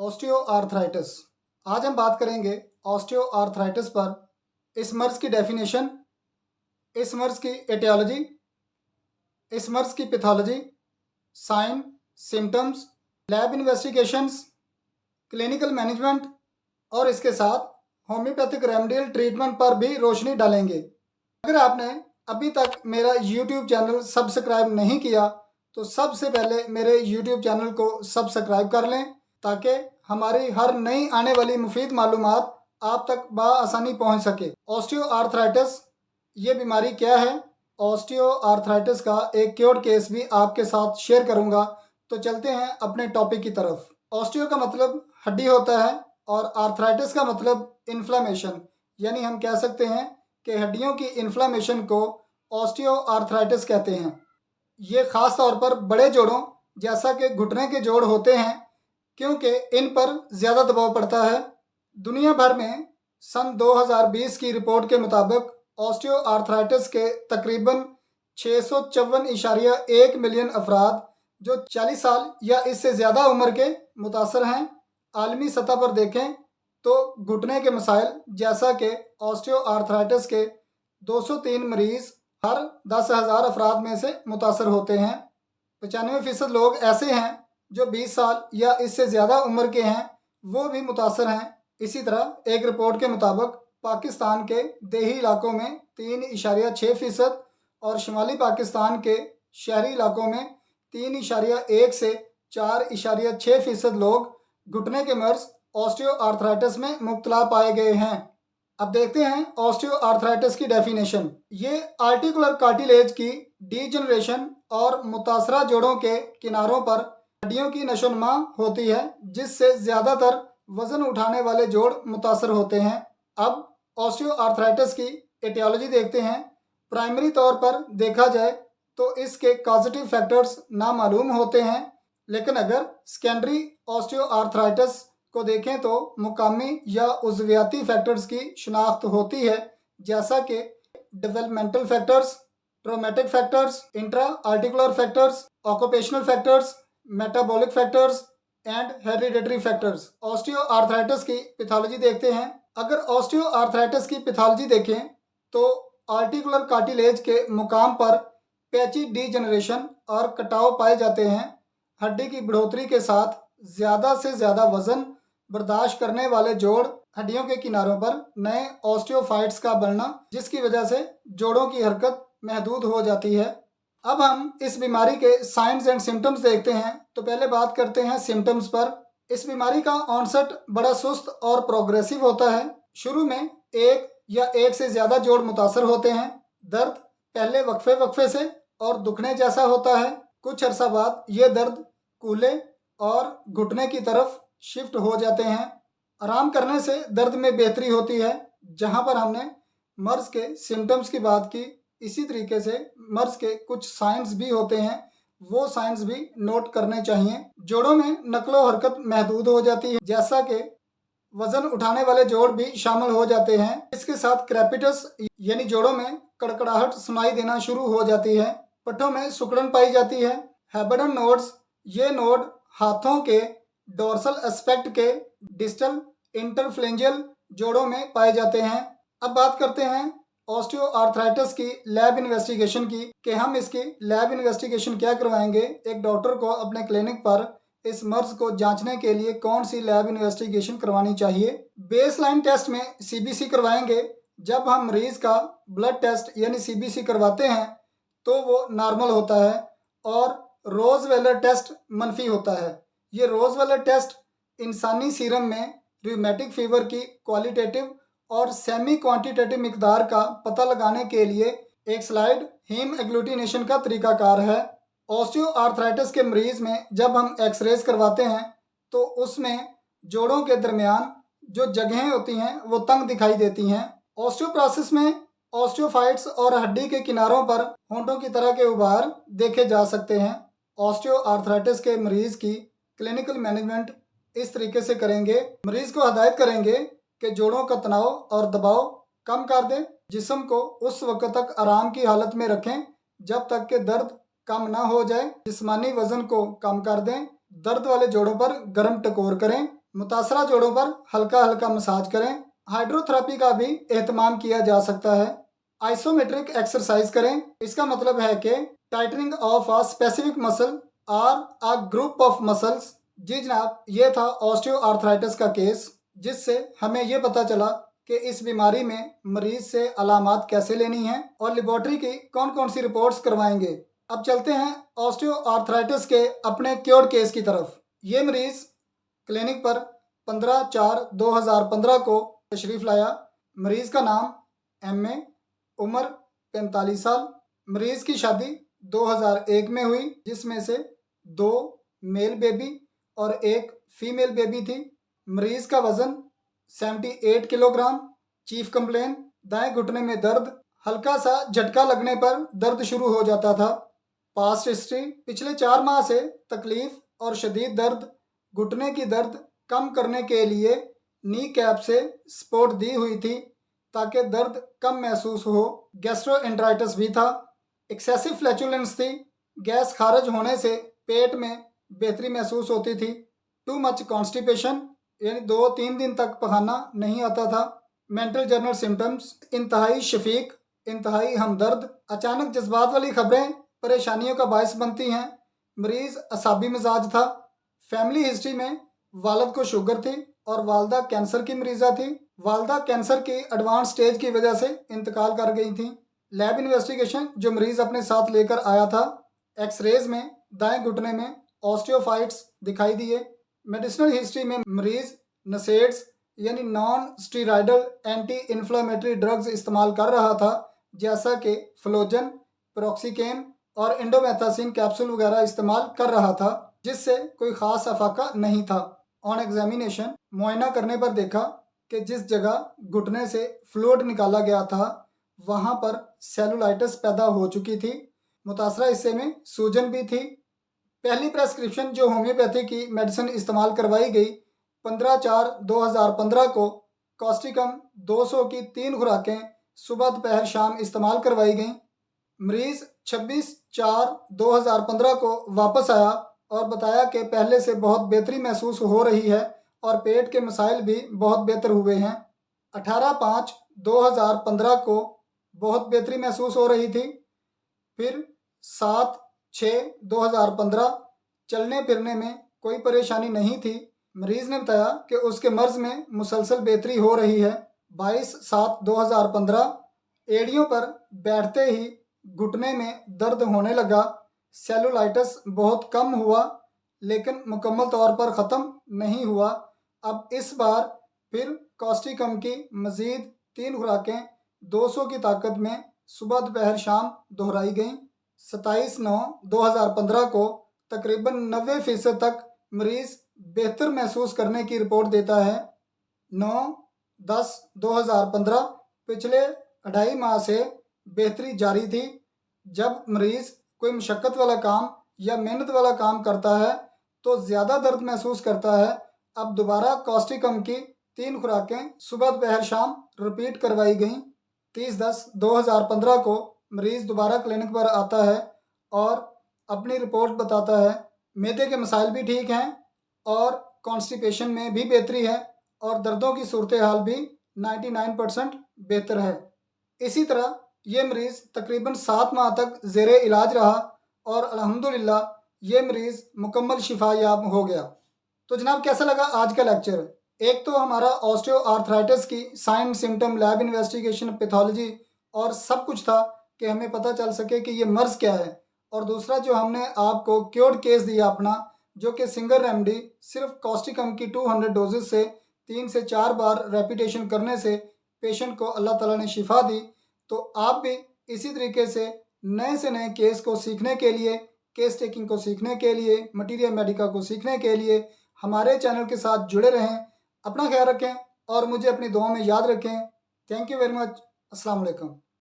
Osteoarthritis. आज हम बात करेंगे ऑस्टियोआर्थराइटिस पर, इस मर्ज़ की डेफिनेशन, इस मर्ज़ की एटियोलॉजी, इस मर्ज़ की pathology, sign, symptoms, lab investigations, clinical management और इसके साथ होम्योपैथिक रेमेडियल ट्रीटमेंट पर भी रोशनी डालेंगे। अगर आपने अभी तक मेरा यूट्यूब चैनल सब्सक्राइब नहीं किया तो सबसे पहले मेरे यूट्यूब चैनल को सब्सक्राइब कर लें ताकि हमारी हर नई आने वाली मुफीद मालूमात आप तक बआसानी पहुंच सके। ऑस्टियोआर्थराइटिस ये बीमारी क्या है? ऑस्टियोआर्थराइटिस का एक क्योर्ड केस भी आपके साथ शेयर करूंगा। तो चलते हैं अपने टॉपिक की तरफ। ऑस्टियो का मतलब हड्डी होता है और आर्थराइटिस का मतलब इन्फ्लामेशन, यानी हम कह सकते हैं कि हड्डियों की इन्फ्लामेशन को ऑस्टियोआर्थराइटिस कहते हैं। ये ख़ास तौर पर बड़े जोड़ों जैसा कि घुटने के जोड़ होते हैं क्योंकि इन पर ज़्यादा दबाव पड़ता है। दुनिया भर में सन 2020 की रिपोर्ट के मुताबिक ऑस्टियोआर्थराइटिस के तकरीबन 654.1 मिलियन अफराद जो 40 साल या इससे ज़्यादा उम्र के मुतासर हैं। आलमी सतह पर देखें तो घुटने के मसाइल जैसा कि ऑस्टियोआर्थराइटिस के 203 मरीज़ हर 10,000 अफराद में से मुतासर होते हैं। 95% लोग ऐसे हैं जो 20 साल या इससे ज़्यादा उम्र के हैं, वो भी मुतासर हैं। इसी तरह एक रिपोर्ट के मुताबिक पाकिस्तान के देही इलाकों में 3.6% और शुमाली पाकिस्तान के शहरी इलाकों में 3.1 से 4.6% लोग घुटने के मर्ज़ ऑस्टियोआर्थराइटिस में मुब्तला पाए गए हैं। अब देखते हैं ऑस्टियोआर्थराइटिस की डेफिनेशन। ये आर्टिकुलर कार्टिलेज की डीजनरेशन और मुतासरा जोड़ों के किनारों पर हड्डियों की नशोनुमा होती है जिससे ज़्यादातर वज़न उठाने वाले जोड़ मुतासर होते हैं। अब ऑस्टियोआर्थराइटिस की एटियोलॉजी देखते हैं। प्राइमरी तौर पर देखा जाए तो इसके कॉजेटिव फैक्टर्स नामालूम होते हैं, लेकिन अगर सेकेंडरी ऑस्टियोआर्थराइटिस को देखें तो मुकामी या उज़वियाती फैक्टर्स की शिनाख्त होती है, जैसा कि developmental factors, traumatic factors, intra articular factors, occupational factors, metabolic factors and hereditary factors. Osteoarthritis की पैथोलॉजी देखते हैं। अगर ऑस्टियोआर्थराइटिस की पैथोलॉजी देखें तो आर्टिकुलर कार्टिलेज के मुकाम पर पैची डीजनरेशन और कटाव पाए जाते हैं। हड्डी की बढ़ोतरी के साथ ज़्यादा से ज़्यादा वज़न बर्दाश्त करने वाले जोड़ हड्डियों के किनारों पर नए ऑस्टियोफाइट्स का बनना, जिसकी वजह से जोड़ों की हरकत महदूद हो जाती है। अब हम इस बीमारी के साइंस एंड सिम्टम्स देखते हैं। तो पहले बात करते हैं सिम्टम्स पर। इस बीमारी का ऑनसेट बड़ा सुस्त और प्रोग्रेसिव होता है। शुरू में एक या एक से ज़्यादा जोड़ मुतासर होते हैं। दर्द पहले वक्फे से और दुखने जैसा होता है। कुछ अरसा बाद ये दर्द कूल्हे और घुटने की तरफ शिफ्ट हो जाते हैं। आराम करने से दर्द में बेहतरी होती है। जहां पर हमने मर्ज़ के सिम्टम्स की बात की, इसी तरीके से मर्ज़ के कुछ साइंस भी होते हैं, वो साइंस भी नोट करने चाहिए। जोड़ों में नकलो हरकत महदूद हो जाती है, जैसा कि वज़न उठाने वाले जोड़ भी शामिल हो जाते हैं। इसके साथ क्रैपिटस यानी जोड़ों में कड़कड़ाहट सुनाई देना शुरू हो जाती है। पट्टों में सुकड़न पाई जाती है। हैबेडन नोड्स, ये नोड हाथों के डोर्सल एस्पेक्ट के डिस्टल इंटरफ्लेंजियल जोड़ों में पाए जाते हैं। अब बात करते हैं ऑस्टियोआर्थराइटिस की लैब इन्वेस्टिगेशन की, कि हम इसकी लैब इन्वेस्टिगेशन क्या करवाएंगे। एक डॉक्टर को अपने क्लिनिक पर इस मर्ज़ को जांचने के लिए कौन सी लैब इन्वेस्टिगेशन करवानी चाहिए। बेसलाइन टेस्ट में सीबीसी करवाएंगे। जब हम मरीज़ का ब्लड टेस्ट यानी सीबीसी करवाते हैं तो वो नॉर्मल होता है और रोज़वेलर टेस्ट मनफी होता है। ये रोज़वेलर टेस्ट इंसानी सीरम में रूमेटिक फीवर की क्वालिटेटिव और सेमी क्वांटिटेटिव मिकदार का पता लगाने के लिए एक स्लाइड हीम एग्लूटिनेशन का तरीकाकार है। ऑस्टियोआर्थराइटिस के मरीज़ में जब हम एक्सरेज करवाते हैं तो उसमें जोड़ों के दरमियान जो जगहें होती हैं वो तंग दिखाई देती हैं। ऑस्टियोप्रोसिस में ऑस्टियोफाइट्स और हड्डी के किनारों पर होंठों की तरह के उभार देखे जा सकते हैं। ऑस्टियोआर्थराइटिस के मरीज़ की क्लिनिकल मैनेजमेंट इस तरीके से करेंगे। मरीज़ को हदायत करेंगे कि जोड़ों का तनाव और दबाव कम कर दें। जिस्म को उस वक्त तक आराम की हालत में रखें जब तक कि दर्द कम ना हो जाए। जिस्मानी वज़न को कम कर दें। दर्द वाले जोड़ों पर गर्म टकोर करें। मुतासरा जोड़ों पर हल्का हल्का मसाज करें। हाइड्रोथेरेपी का भी एहतमाम किया जा सकता है। आइसोमेट्रिक एक्सरसाइज करें। इसका मतलब है कि tightening of a specific muscle और अ ग्रुप ऑफ मसल्स। जी जनाब, ये था ऑस्टियोआर्थराइटिस का केस, जिससे हमें ये पता चला कि इस बीमारी में मरीज से अलामात कैसे लेनी है और लेबोरेटरी की कौन कौन सी रिपोर्ट्स करवाएंगे। अब चलते हैं ऑस्टियोआर्थराइटिस के अपने क्योर्ड केस की तरफ। ये मरीज क्लिनिक पर 15/4/2015 को तशरीफ़ लाया। मरीज़ का नाम MA, उम्र 45 साल। मरीज़ की शादी 2001 में हुई, जिसमें से 2 मेल बेबी और 1 फीमेल बेबी थी। मरीज़ का वज़न 78 किलोग्राम। चीफ कंप्लेन, दाएं घुटने में दर्द, हल्का सा झटका लगने पर दर्द शुरू हो जाता था। पास्ट हिस्ट्री, पिछले 4 माह से तकलीफ और शदीद दर्द। घुटने की दर्द कम करने के लिए नी कैप से सपोर्ट दी हुई थी ताकि दर्द कम महसूस हो। गैस्ट्रोएंटराइटिस भी था। एक्सेसिव फ्लैचुलेंस थी। गैस खारिज होने से पेट में बेहतरी महसूस होती थी। टू मच कॉन्स्टिपेशन, यानी 2-3 दिन तक पखाना नहीं आता था। मेंटल जर्नल सिम्टम्स, इंतहाई शफीक, इंतहाई हमदर्द। अचानक जज्बात वाली खबरें परेशानियों का बायस बनती हैं। मरीज़ असाबी मिजाज था। फैमिली हिस्ट्री में वालिद को शुगर थी और वालदा कैंसर की मरीज़ा थी। वालदा कैंसर की एडवांस स्टेज की वजह से इंतकाल कर गई थी। लैब इन्वेस्टिगेशन जो मरीज़ अपने साथ लेकर आया था, एक्सरेज में दाएं घुटने में ऑस्टियोफाइट्स दिखाई दिए। मेडिसिनल हिस्ट्री में मरीज़ नसेड्स यानी non steroidal anti inflammatory drugs इस्तेमाल कर रहा था, जैसा कि फ्लोजन, प्रोक्सिकेम और इंडोमेथासिन कैप्सूल वगैरह इस्तेमाल कर रहा था, जिससे कोई ख़ास अफाका नहीं था। ऑन एग्जामिनेशन मुआयना करने पर देखा कि जिस जगह घुटने से फ्लूइड निकाला गया था वहाँ पर सेलुलाइटिस पैदा हो चुकी थी। मुतासरा हिस्से में सूजन भी थी। पहली प्रेस्क्रिप्शन जो होम्योपैथी की मेडिसिन इस्तेमाल करवाई गई 15/4/2015 को कॉस्टिकम 200 की 3 खुराकें सुबह दोपहर शाम इस्तेमाल करवाई गई। मरीज़ 26/4/2015 को वापस आया और बताया कि पहले से बहुत बेहतरी महसूस हो रही है और पेट के मसाइल भी बहुत बेहतर हुए हैं। 18/5/2015 को बहुत बेहतरी महसूस हो रही थी। फिर 7/6/2015 चलने फिरने में कोई परेशानी नहीं थी। मरीज़ ने बताया कि उसके मर्ज़ में मुसलसल बेहतरी हो रही है। 22/7/2015 एड़ियों पर बैठते ही घुटने में दर्द होने लगा। सेलुलाइटिस बहुत कम हुआ लेकिन मुकम्मल तौर पर ख़त्म नहीं हुआ। अब इस बार फिर कॉस्टिकम की मज़ीद 3 खुराकें 200 की ताकत में सुबह दोपहर शाम दोहराई गईं। 27/9/2015 को तकरीबन 90% तक मरीज़ बेहतर महसूस करने की रिपोर्ट देता है। 9/10/2015 पिछले 2.5 माह से बेहतरी जारी थी। जब मरीज़ कोई मुशक्क़त वाला काम या मेहनत वाला काम करता है तो ज़्यादा दर्द महसूस करता है। अब दोबारा कॉस्टिकम की 3 खुराकें सुबह दोपहर शाम रिपीट करवाई गईं। 30/10/2015 को मरीज़ दोबारा क्लिनिक पर आता है और अपनी रिपोर्ट बताता है। मैदे के मसाइल भी ठीक हैं और कॉन्स्टिपेशन में भी बेहतरी है और दर्दों की सूरत हाल भी 99% बेहतर है। इसी तरह ये मरीज़ तकरीबन 7 माह तक ज़ेरे इलाज रहा और अल्हम्दुलिल्लाह ये मरीज़ मुकम्मल शिफा याब हो गया। तो जनाब, कैसा लगा आज का लेक्चर? एक तो हमारा ऑस्टियोआर्थराइटिस की sign, symptom, lab investigation, pathology और सब कुछ था कि हमें पता चल सके कि ये मर्ज़ क्या है। और दूसरा जो हमने आपको क्योर्ड केस दिया अपना, जो कि सिंगल रेमेडी सिर्फ कॉस्टिकम की 200 डोजेस से 3 से 4 बार रेपिटेशन करने से पेशेंट को अल्लाह ताला ने शिफा दी। तो आप भी इसी तरीके से नए से नए केस को सीखने के लिए, केस टेकिंग को सीखने के लिए, मटीरियल मेडिका को सीखने के लिए हमारे चैनल के साथ जुड़े रहें। अपना ख्याल रखें और मुझे अपनी दुआ में याद रखें। Thank you very much. अस्सलाम वालेकुम।